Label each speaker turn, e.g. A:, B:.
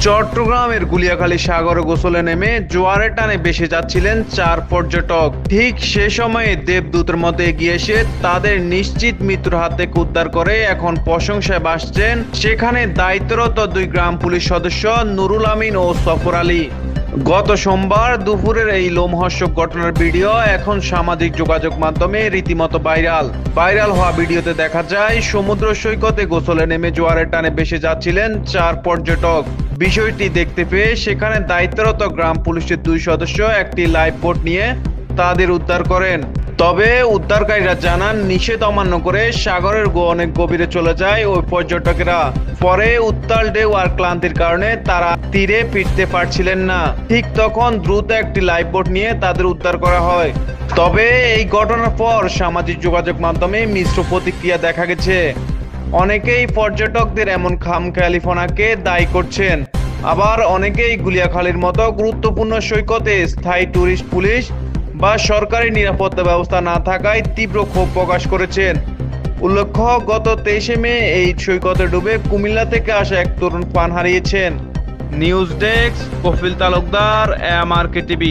A: চট্টগ্রামের গুলিয়াখালী সাগরে গোসলে নেমে জোয়ারের টানে ভেসে যাচ্ছিলেন 4 পর্যটক। ঠিক সে সময়ে দেবদূতের মতো এগিয়ে এসে তাদের নিশ্চিত মৃত্যুর হাত থেকে উদ্ধার করে এখন প্রশংসায় ভাসছেন সেখানে দায়িত্বরত 2 গ্রাম পুলিশ সদস্য নুরুল আমিন ও সফর আলী। গত সোমবার দুপুরের এই লোমহর্ষক ঘটনার ভিডিও এখন সামাজিক যোগাযোগ মাধ্যমে রীতিমতো ভাইরাল হওয়া ভিডিওতে দেখা যায় সমুদ্র সৈকতে গোসলে নেমে জোয়ারের টানে ভেসে যাচ্ছিলেন 4 পর্যটক। বিষয়টি দেখতে পেয়ে সেখানে দায়িত্বরত গ্রাম পুলিশের 2 সদস্য একটি লাইফ বোট নিয়ে তাদের উদ্ধার করেন। তবে উদ্ধারকারীরা জানান নিষেধ অমান্য করে সাগরের অনেক গভীরে চলে যায় ওই পর্যটকেরা। পরে উত্তাল ঢেউ আর ক্লান্তির কারণে তারা তীরে ফিরতে পারছিলেন না। ঠিক তখন দ্রুত একটি লাইফ বোট নিয়ে তাদের উদ্ধার করা হয়। তবে এই ঘটনার পর সামাজিক যোগাযোগ মাধ্যমে মিশ্র প্রতিক্রিয়া দেখা গেছে। অনেকেই পর্যটকদের এমন খামখেয়ালিপনাকে দায়ী করছেন, আবার অনেকেই গুলিয়াখালীর মতো গুরুত্বপূর্ণ সৈকতে স্থায়ী টুরিস্ট পুলিশ বা সরকারি নিরাপত্তা ব্যবস্থা না থাকায় তীব্র ক্ষোভ প্রকাশ করেছেন। উল্লেখ্য, গত 23শে মে এই সৈকতে ডুবে কুমিল্লা থেকে আসা এক তরুণ প্রাণ হারিয়েছেন। News desk, Kafil Talukdar, MRK TV।